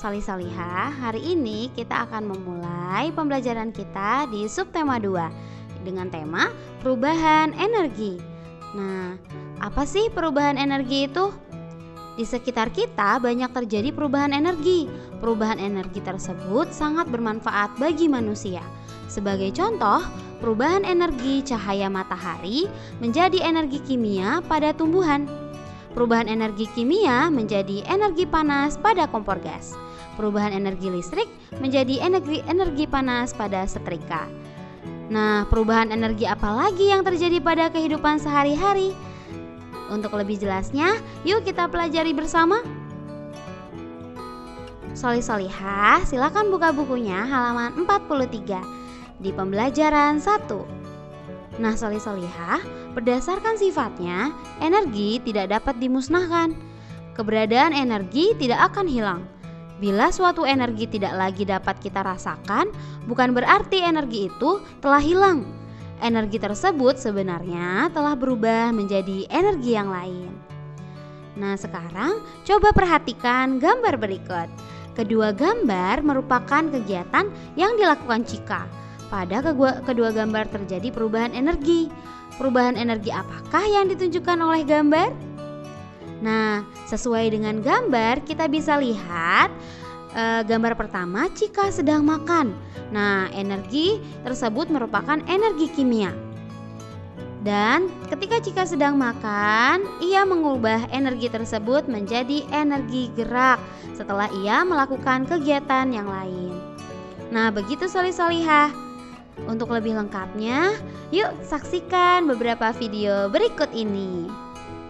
Solih-solihah, hari ini kita akan memulai pembelajaran kita di subtema 2 dengan tema perubahan energi. Nah, apa sih perubahan energi itu? Di sekitar kita banyak terjadi perubahan energi. Perubahan energi tersebut sangat bermanfaat bagi manusia. Sebagai contoh, perubahan energi cahaya matahari menjadi energi kimia pada tumbuhan. Perubahan energi kimia menjadi energi panas pada kompor gas. Perubahan energi listrik menjadi energi panas pada setrika. Nah, perubahan energi apa lagi yang terjadi pada kehidupan sehari-hari? Untuk lebih jelasnya, yuk kita pelajari bersama. Solih-solihah, silakan buka bukunya halaman 43 di pembelajaran 1. Nah, solih-solihah, berdasarkan sifatnya, energi tidak dapat dimusnahkan. Keberadaan energi tidak akan hilang. Bila suatu energi tidak lagi dapat kita rasakan, bukan berarti energi itu telah hilang. Energi tersebut sebenarnya telah berubah menjadi energi yang lain. Nah, sekarang coba perhatikan gambar berikut. Kedua gambar merupakan kegiatan yang dilakukan Chika. Pada kedua gambar terjadi perubahan energi. Perubahan energi apakah yang ditunjukkan oleh gambar? Nah, sesuai dengan gambar kita bisa lihat gambar pertama, Chika sedang makan. Nah, energi tersebut merupakan energi kimia. Dan ketika Chika sedang makan, ia mengubah energi tersebut menjadi energi gerak setelah ia melakukan kegiatan yang lain. Nah, begitu solih-solihah. Untuk lebih lengkapnya, yuk saksikan beberapa video berikut ini.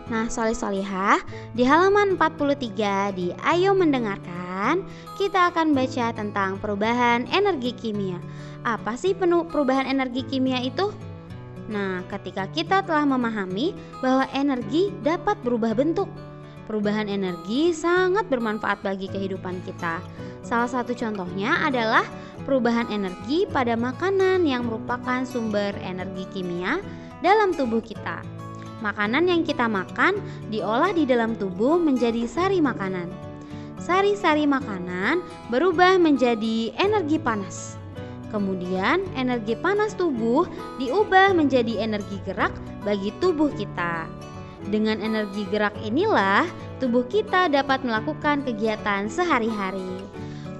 Nah, solih-solihah, di halaman 43 di Ayo Mendengarkan, kita akan baca tentang perubahan energi kimia. Apa sih perubahan energi kimia itu? Nah, ketika kita telah memahami bahwa energi dapat berubah bentuk, perubahan energi sangat bermanfaat bagi kehidupan kita. Salah satu contohnya adalah perubahan energi pada makanan yang merupakan sumber energi kimia dalam tubuh kita. Makanan yang kita makan diolah di dalam tubuh menjadi sari makanan. Sari-sari makanan berubah menjadi energi panas. Kemudian energi panas tubuh diubah menjadi energi gerak bagi tubuh kita. Dengan energi gerak inilah tubuh kita dapat melakukan kegiatan sehari-hari.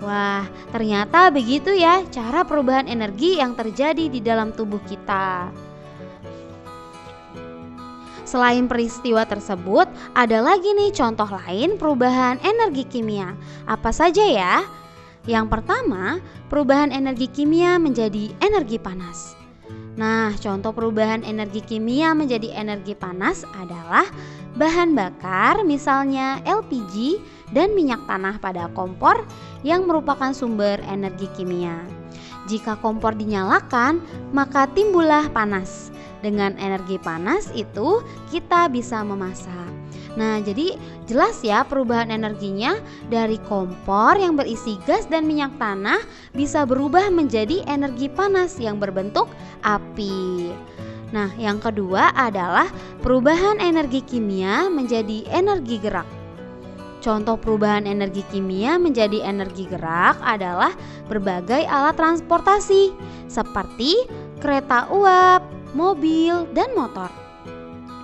Wah, ternyata begitu ya cara perubahan energi yang terjadi di dalam tubuh kita. Selain peristiwa tersebut, ada lagi nih contoh lain perubahan energi kimia. Apa saja ya? Yang pertama, perubahan energi kimia menjadi energi panas. Nah, contoh perubahan energi kimia menjadi energi panas adalah bahan bakar, misalnya LPG dan minyak tanah pada kompor yang merupakan sumber energi kimia. Jika kompor dinyalakan, maka timbullah panas. Dengan energi panas itu kita bisa memasak. Nah, jadi jelas ya perubahan energinya dari kompor yang berisi gas dan minyak tanah bisa berubah menjadi energi panas yang berbentuk api. Nah, yang kedua adalah perubahan energi kimia menjadi energi gerak. Contoh perubahan energi kimia menjadi energi gerak adalah berbagai alat transportasi seperti kereta uap, mobil, dan motor.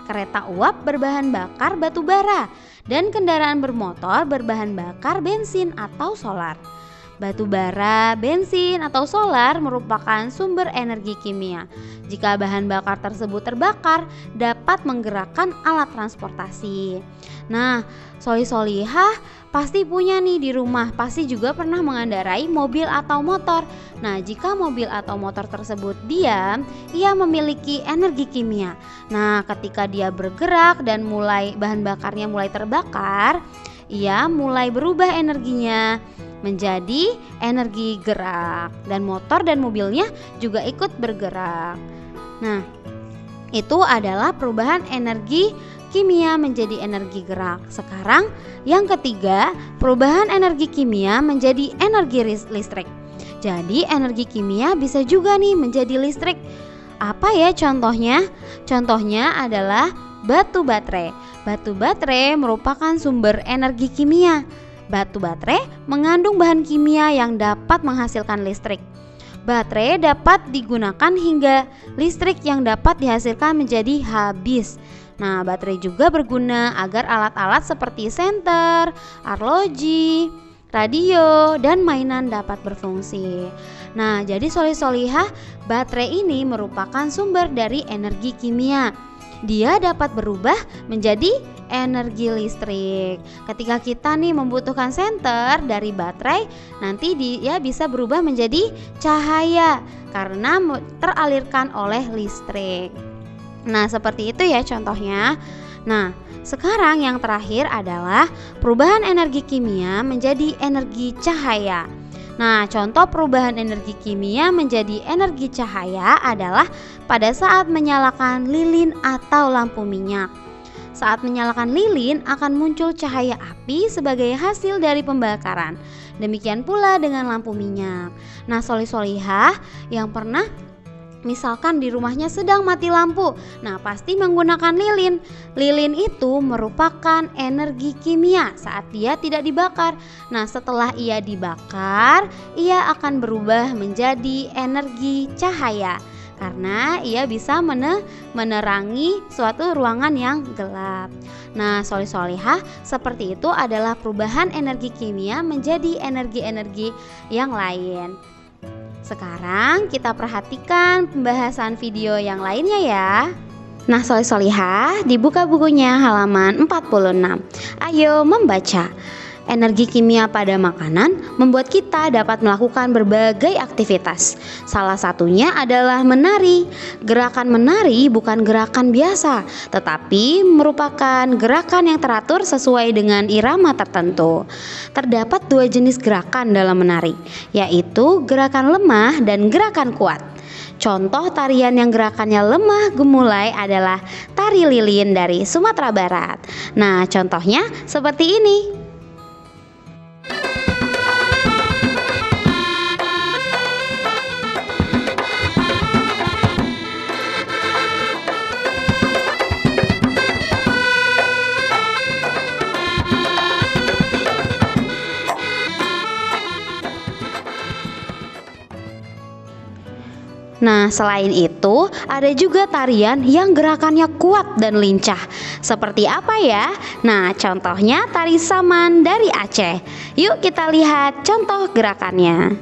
Kereta uap berbahan bakar batu bara dan kendaraan bermotor berbahan bakar bensin atau solar. Batu bara, bensin, atau solar merupakan sumber energi kimia. Jika bahan bakar tersebut terbakar, dapat menggerakkan alat transportasi. Nah, solih-solihah pasti punya nih di rumah, pasti juga pernah mengendarai mobil atau motor. Nah, jika mobil atau motor tersebut diam, ia memiliki energi kimia. Nah, ketika dia bergerak dan bahan bakarnya mulai terbakar, ia mulai berubah energinya menjadi energi gerak dan motor dan mobilnya juga ikut bergerak. Nah, itu adalah perubahan energi kimia menjadi energi gerak. Sekarang yang ketiga, perubahan energi kimia menjadi energi listrik. Jadi energi kimia bisa juga nih menjadi listrik. Apa ya contohnya? Contohnya adalah batu baterai. Batu baterai merupakan sumber energi kimia. Batu baterai mengandung bahan kimia yang dapat menghasilkan listrik. Baterai dapat digunakan hingga listrik yang dapat dihasilkan menjadi habis. Nah, baterai juga berguna agar alat-alat seperti senter, arloji, radio, dan mainan dapat berfungsi. Nah, jadi solih-solihah, baterai ini merupakan sumber dari energi kimia. Dia dapat berubah menjadi energi listrik. Ketika kita nih membutuhkan senter dari baterai, nanti dia bisa berubah menjadi cahaya karena teralirkan oleh listrik. Nah, seperti itu ya contohnya. Nah, sekarang yang terakhir adalah perubahan energi kimia menjadi energi cahaya. Nah, contoh perubahan energi kimia menjadi energi cahaya adalah pada saat menyalakan lilin atau lampu minyak. Saat menyalakan lilin akan muncul cahaya api sebagai hasil dari pembakaran. Demikian pula dengan lampu minyak. Nah, solih-solihah yang pernah misalkan di rumahnya sedang mati lampu, nah pasti menggunakan lilin. Lilin itu merupakan energi kimia saat dia tidak dibakar. Nah, setelah ia dibakar, ia akan berubah menjadi energi cahaya karena ia bisa menerangi suatu ruangan yang gelap. Nah, solih-solihah, seperti itu adalah perubahan energi kimia menjadi energi-energi yang lain. Sekarang kita perhatikan pembahasan video yang lainnya ya. Nah, solih-solihah, dibuka bukunya halaman 46. Ayo membaca. Energi kimia pada makanan membuat kita dapat melakukan berbagai aktivitas. Salah satunya adalah menari. Gerakan menari bukan gerakan biasa, tetapi merupakan gerakan yang teratur sesuai dengan irama tertentu. Terdapat dua jenis gerakan dalam menari, yaitu gerakan lemah dan gerakan kuat. Contoh tarian yang gerakannya lemah gemulai adalah tari lilin dari Sumatera Barat. Nah, contohnya seperti ini. Nah, selain itu, ada juga tarian yang gerakannya kuat dan lincah. Seperti apa ya? Nah, contohnya tari saman dari Aceh. Yuk kita lihat contoh gerakannya.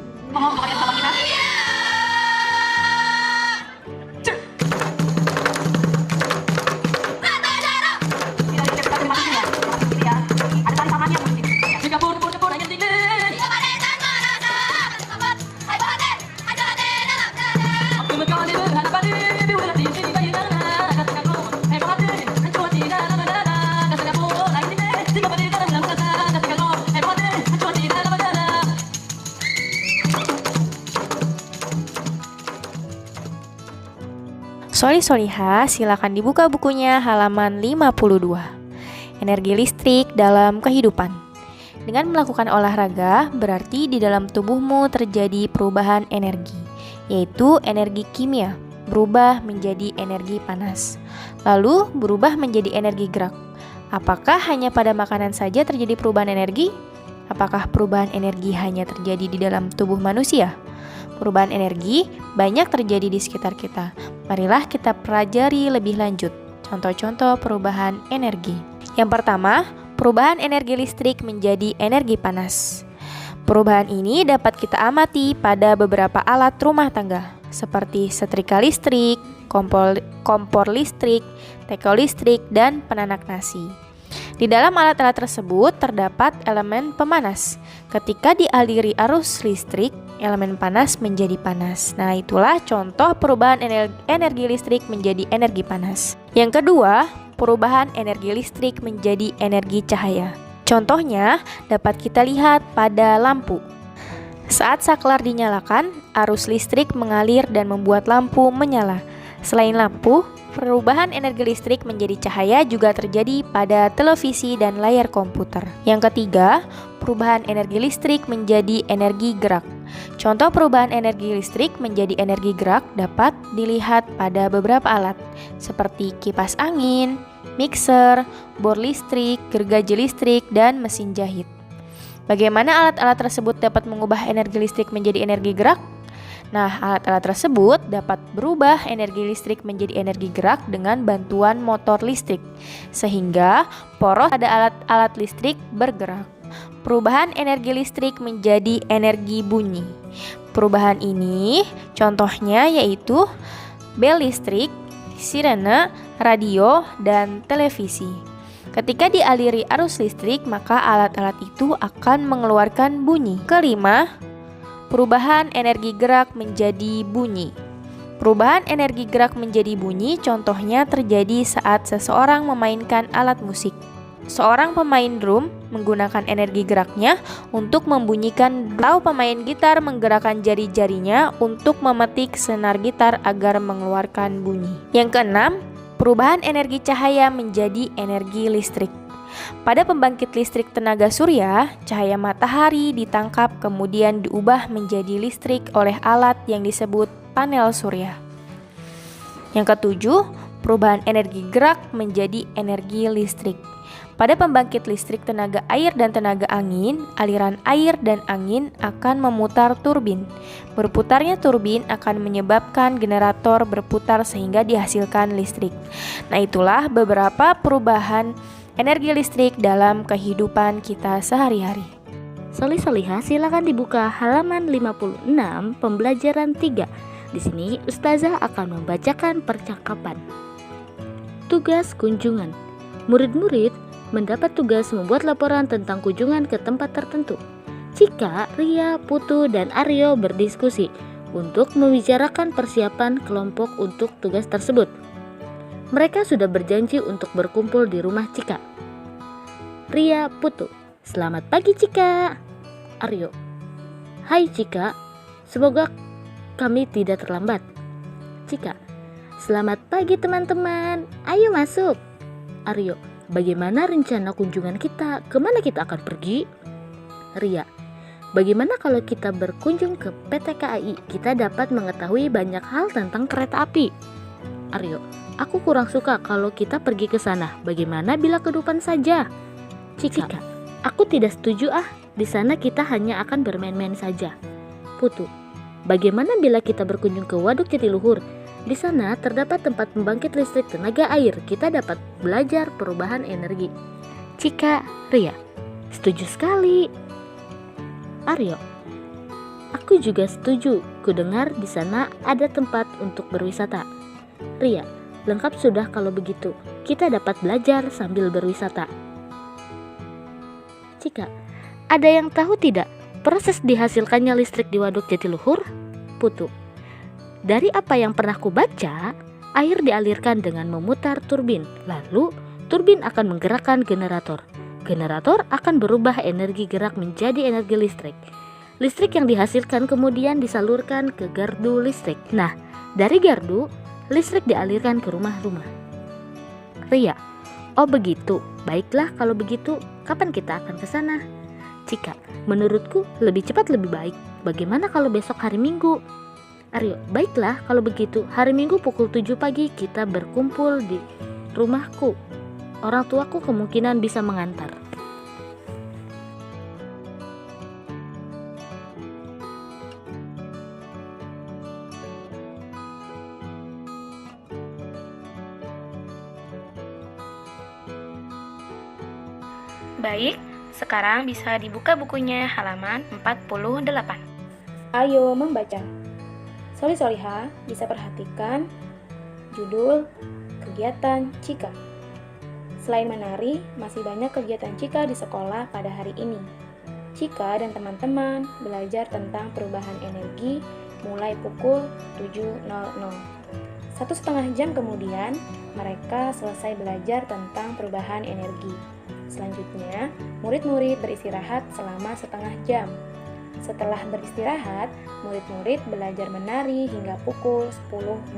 Solih-solihah, silakan dibuka bukunya halaman 52. Energi listrik dalam kehidupan. Dengan melakukan olahraga, berarti di dalam tubuhmu terjadi perubahan energi, yaitu energi kimia, berubah menjadi energi panas, lalu berubah menjadi energi gerak. Apakah hanya pada makanan saja terjadi perubahan energi? Apakah perubahan energi hanya terjadi di dalam tubuh manusia? Perubahan energi banyak terjadi di sekitar kita. Marilah kita pelajari lebih lanjut contoh-contoh perubahan energi. Yang pertama, perubahan energi listrik menjadi energi panas. Perubahan ini dapat kita amati pada beberapa alat rumah tangga seperti setrika listrik, kompor listrik, teko listrik, dan penanak nasi. Di dalam alat-alat tersebut terdapat elemen pemanas. Ketika dialiri arus listrik, elemen panas menjadi panas. Nah, itulah contoh perubahan energi listrik menjadi energi panas. Yang kedua, perubahan energi listrik menjadi energi cahaya. Contohnya dapat kita lihat pada lampu. Saat saklar dinyalakan, arus listrik mengalir dan membuat lampu menyala. Selain lampu, perubahan energi listrik menjadi cahaya juga terjadi pada televisi dan layar komputer. Yang ketiga, perubahan energi listrik menjadi energi gerak. Contoh perubahan energi listrik menjadi energi gerak dapat dilihat pada beberapa alat seperti kipas angin, mixer, bor listrik, gergaji listrik, dan mesin jahit. Bagaimana alat-alat tersebut dapat mengubah energi listrik menjadi energi gerak? Nah, alat-alat tersebut dapat berubah energi listrik menjadi energi gerak dengan bantuan motor listrik, sehingga poros pada alat-alat listrik bergerak. Perubahan energi listrik menjadi energi bunyi. Perubahan ini contohnya yaitu bel listrik, sirene, radio, dan televisi. Ketika dialiri arus listrik, maka alat-alat itu akan mengeluarkan bunyi. Kelima, perubahan energi gerak menjadi bunyi. Perubahan energi gerak menjadi bunyi contohnya terjadi saat seseorang memainkan alat musik. Seorang pemain drum menggunakan energi geraknya untuk membunyikan, atau pemain gitar menggerakkan jari-jarinya untuk memetik senar gitar agar mengeluarkan bunyi. Yang keenam, perubahan energi cahaya menjadi energi listrik. Pada pembangkit listrik tenaga surya, cahaya matahari ditangkap kemudian diubah menjadi listrik oleh alat yang disebut panel surya. Yang ketujuh, perubahan energi gerak menjadi energi listrik. Pada pembangkit listrik tenaga air dan tenaga angin, aliran air dan angin akan memutar turbin. Berputarnya turbin akan menyebabkan generator berputar sehingga dihasilkan listrik. Nah, itulah beberapa perubahan energi listrik dalam kehidupan kita sehari-hari. Soli-soliha, silakan dibuka halaman 56 pembelajaran 3. Di sini Ustazah akan membacakan percakapan. Tugas kunjungan. Murid-murid mendapat tugas membuat laporan tentang kunjungan ke tempat tertentu. Cika, Ria, Putu, dan Aryo berdiskusi untuk membicarakan persiapan kelompok untuk tugas tersebut. Mereka sudah berjanji untuk berkumpul di rumah Cika. Ria, Putu, selamat pagi Cika. Aryo, hai Cika, semoga kami tidak terlambat. Cika, selamat pagi teman-teman, ayo masuk. Aryo, bagaimana rencana kunjungan kita? Kemana kita akan pergi? Ria, bagaimana kalau kita berkunjung ke PT KAI? Kita dapat mengetahui banyak hal tentang kereta api. Aryo, aku kurang suka kalau kita pergi ke sana. Bagaimana bila ke depan saja? Cika, aku tidak setuju Di sana kita hanya akan bermain-main saja. Putu, bagaimana bila kita berkunjung ke Waduk Jatiluhur? Di sana terdapat tempat pembangkit listrik tenaga air. Kita dapat belajar perubahan energi. Cika, Ria, setuju sekali. Aryo, aku juga setuju. Kudengar di sana ada tempat untuk berwisata. Ria, lengkap sudah kalau begitu. Kita dapat belajar sambil berwisata. Cika, ada yang tahu tidak proses dihasilkannya listrik di Waduk Jatiluhur? Putu, dari apa yang pernah kubaca, air dialirkan dengan memutar turbin. Lalu, turbin akan menggerakkan generator. Generator akan berubah energi gerak menjadi energi listrik. Listrik yang dihasilkan kemudian disalurkan ke gardu listrik. Nah, dari gardu, listrik dialirkan ke rumah-rumah. Ria, oh begitu. Baiklah kalau begitu, kapan kita akan ke sana? Cika, menurutku lebih cepat lebih baik. Bagaimana kalau besok hari Minggu? Aryo, baiklah kalau begitu, hari Minggu pukul 7 pagi kita berkumpul di rumahku. Orang tuaku kemungkinan bisa mengantar. Baik, sekarang bisa dibuka bukunya halaman 48. Ayo membaca. Soli-soliha bisa perhatikan judul kegiatan Cika. Selain menari, masih banyak kegiatan Cika di sekolah pada hari ini. Cika dan teman-teman belajar tentang perubahan energi mulai pukul 7.00. 1,5 jam kemudian, mereka selesai belajar tentang perubahan energi. Selanjutnya, murid-murid beristirahat selama setengah jam. Setelah beristirahat, murid-murid belajar menari hingga pukul 10.00.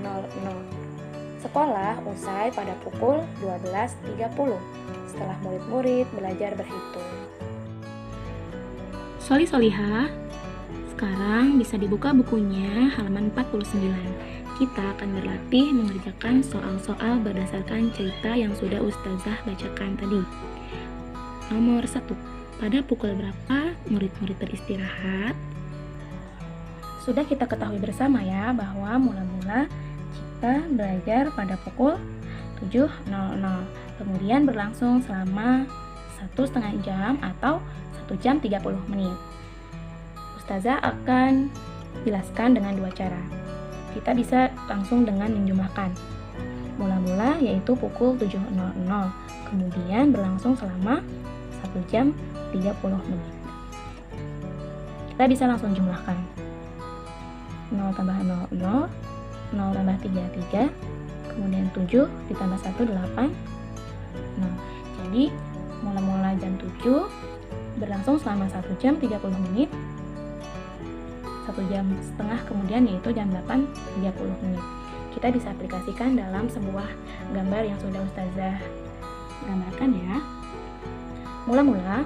Sekolah usai pada pukul 12.30 setelah murid-murid belajar berhitung. Soli-soliha, sekarang bisa dibuka bukunya halaman 49. Kita akan berlatih mengerjakan soal-soal berdasarkan cerita yang sudah Ustazah bacakan tadi. Nomor 1. pada pukul berapa murid-murid beristirahat? Sudah kita ketahui bersama ya bahwa mula-mula kita belajar pada pukul 7.00, kemudian berlangsung selama 1,5 jam atau 1 jam 30 menit. Ustazah akan jelaskan dengan 2 cara. Kita bisa langsung dengan menjumlahkan. Mula-mula yaitu pukul 7.00, kemudian berlangsung selama 1 jam 30 menit. Kita bisa langsung jumlahkan. 0 tambah 0, 0, 0 tambah 3, 3, kemudian 7 ditambah 1, 8. Nah, jadi mula-mula jam 7 berlangsung selama 1 jam 30 menit, 1 jam setengah kemudian yaitu jam 8.30 menit. Kita bisa aplikasikan dalam sebuah gambar yang sudah Ustazah gambarkan ya. Mula-mula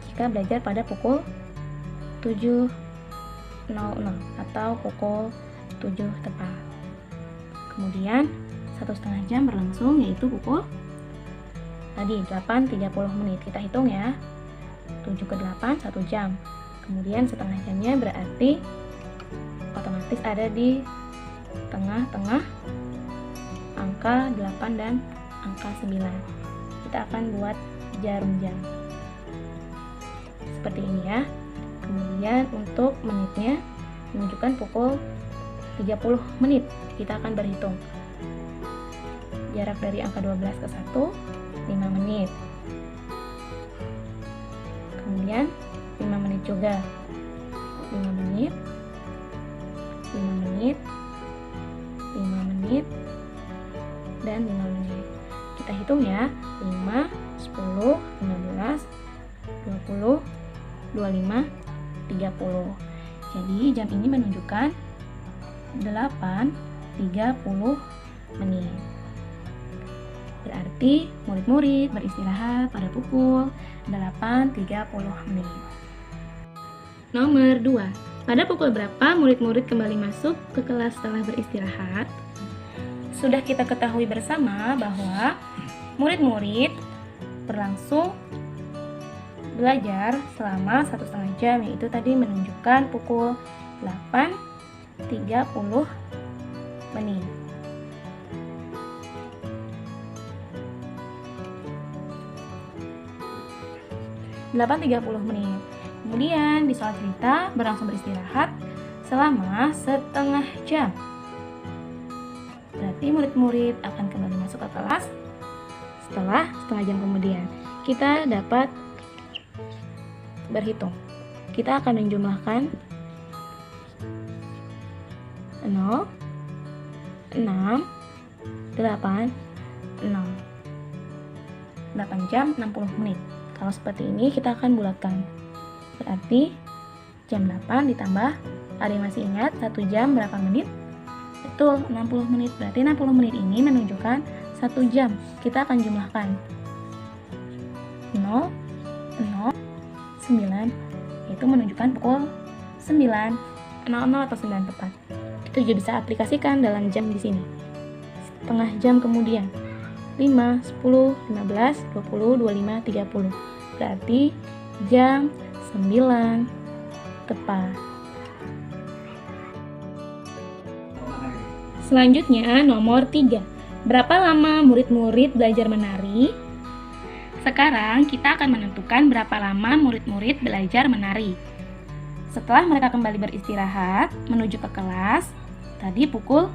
jika belajar pada pukul 7.00 atau pukul 7 tepat. Kemudian 1,5 jam berlangsung yaitu pukul tadi 8.30 menit. Kita hitung ya. 7 ke 8 1 jam. Kemudian setengah jamnya berarti otomatis ada di tengah-tengah angka 8 dan angka 9. Kita akan buat jarum jam. Seperti ini ya. Kemudian untuk menitnya menunjukkan pukul 30 menit. Kita akan berhitung. Jarak dari angka 12 ke 1, 5 menit. Kemudian 5 menit juga. 5 menit. 5 menit. 5 menit. Dan 5 menit. Kita hitung ya. 5, 10, 15, 20, 25, 30. Jadi jam ini menunjukkan 8.30 menit. Berarti murid-murid beristirahat pada pukul 8.30 menit. Nomor 2. Pada pukul berapa murid-murid kembali masuk ke kelas setelah beristirahat? Sudah kita ketahui bersama bahwa murid-murid berlangsung belajar selama 1,5 jam, yaitu tadi menunjukkan pukul 8.30 menit. Kemudian di soal cerita berlangsung beristirahat selama setengah jam. Berarti murid-murid akan kembali masuk ke kelas setelah setengah jam kemudian. Kita dapat berhitung. Kita akan menjumlahkan 0, 6, 8, 0. 8 jam 60 menit. Kalau seperti ini kita akan bulatkan. Berarti jam 8 ditambah, ada yang masih ingat 1 jam berapa menit? Betul, 60 menit. Berarti 60 menit ini menunjukkan 1 jam. Kita akan jumlahkan 0, 0, 9, yaitu menunjukkan pukul 9.00 atau 9 tepat. Itu juga bisa aplikasikan dalam jam di sini. Setengah jam kemudian 5, 10, 15, 20, 25, 30. Berarti jam 9 tepat. Selanjutnya nomor 3. Berapa lama murid-murid belajar menari? Sekarang kita akan menentukan berapa lama murid-murid belajar menari. Setelah mereka kembali beristirahat menuju ke kelas, tadi pukul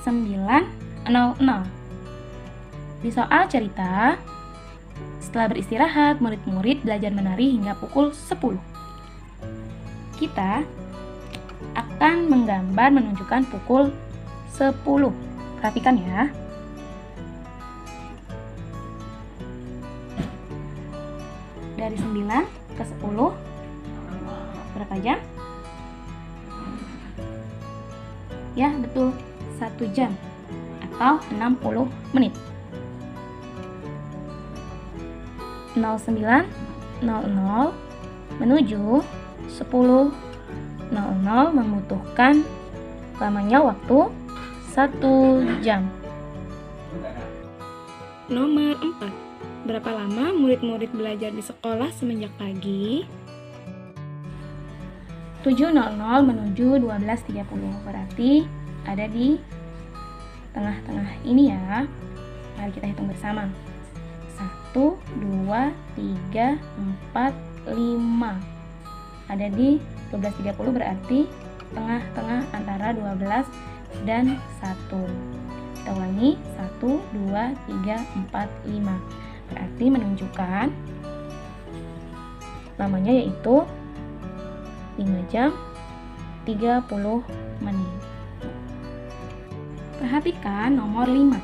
9.00. Di soal cerita, setelah beristirahat murid-murid belajar menari hingga pukul 10. Kita akan menggambar menunjukkan pukul 10. Perhatikan ya. Dari 9 ke 10 berapa jam? Ya, betul, 1 jam atau 60 menit. 09.00 menuju 10.00 membutuhkan lamanya waktu 1 jam. Nomor 4. Berapa lama murid-murid belajar di sekolah semenjak pagi? 7.00 menuju 12.30, berarti ada di tengah-tengah ini ya. Mari kita hitung bersama. 1, 2, 3, 4, 5. Ada di 12.30, berarti tengah-tengah antara 12 dan 1. Kita ulangi, 1, 2, 3, 4, 5. Berarti menunjukkan lamanya yaitu 5 jam 30 menit. Perhatikan nomor 5.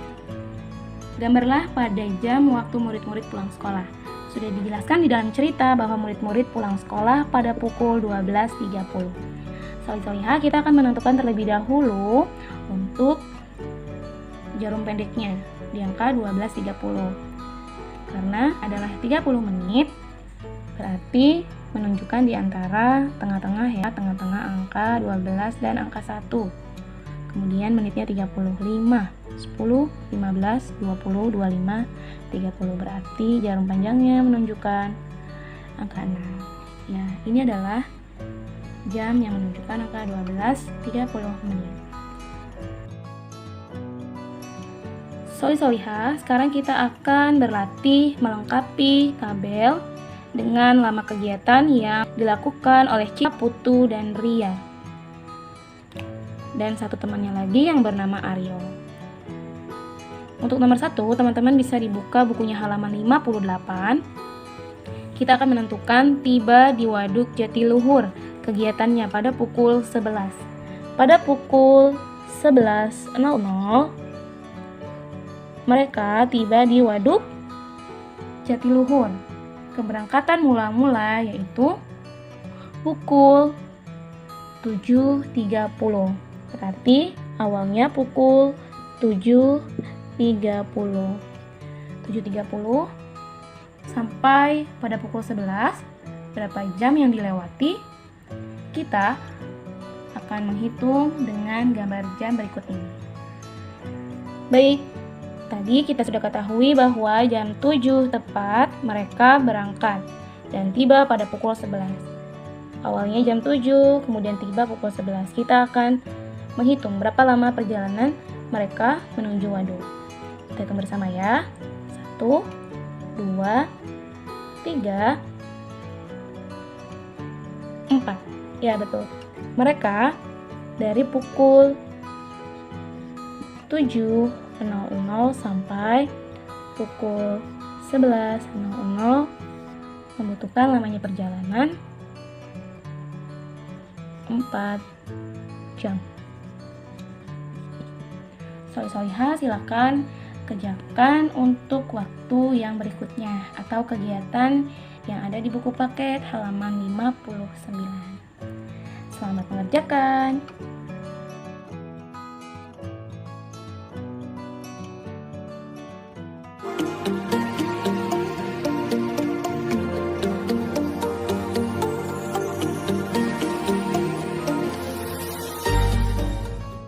Gambarlah pada jam waktu murid-murid pulang sekolah. Sudah dijelaskan di dalam cerita bahwa murid-murid pulang sekolah pada pukul 12.30. Solihah, kita akan menentukan terlebih dahulu untuk jarum pendeknya di angka 12.30. Karena adalah 30 menit, berarti menunjukkan di antara tengah-tengah ya, tengah-tengah angka 12 dan angka 1. Kemudian menitnya 35, 10, 15, 20, 25, 30, berarti jarum panjangnya menunjukkan angka 6. Ya, ini adalah jam yang menunjukkan angka 12.30 menit. Solihah, sekarang kita akan berlatih melengkapi tabel dengan lama kegiatan yang dilakukan oleh Cika, Putu, dan Ria. Dan satu temannya lagi yang bernama Aryo. Untuk nomor 1, teman-teman bisa dibuka bukunya halaman 58. Kita akan menentukan tiba di Waduk Jatiluhur, kegiatannya pada pukul 11. Pada pukul 11.00, mereka tiba di Waduk Jatiluhur. Keberangkatan mula-mula yaitu pukul 7.30. Berarti awalnya pukul 7.30. 7.30 sampai pada pukul 11. Berapa jam yang dilewati? Kita akan menghitung dengan gambar jam berikut ini. Baik, tadi kita sudah ketahui bahwa jam 7 tepat mereka berangkat dan tiba pada pukul 11. Awalnya jam 7, kemudian tiba pukul 11. Kita akan menghitung berapa lama perjalanan mereka menuju waduk. Kita hitung bersama ya. 1, 2, 3, 4. Ya, betul. Mereka dari pukul 7.00 sampai pukul 11.00 membutuhkan lamanya perjalanan 4 jam. Solihah, silakan kerjakan untuk waktu yang berikutnya atau kegiatan yang ada di buku paket halaman 59. Selamat mengerjakan.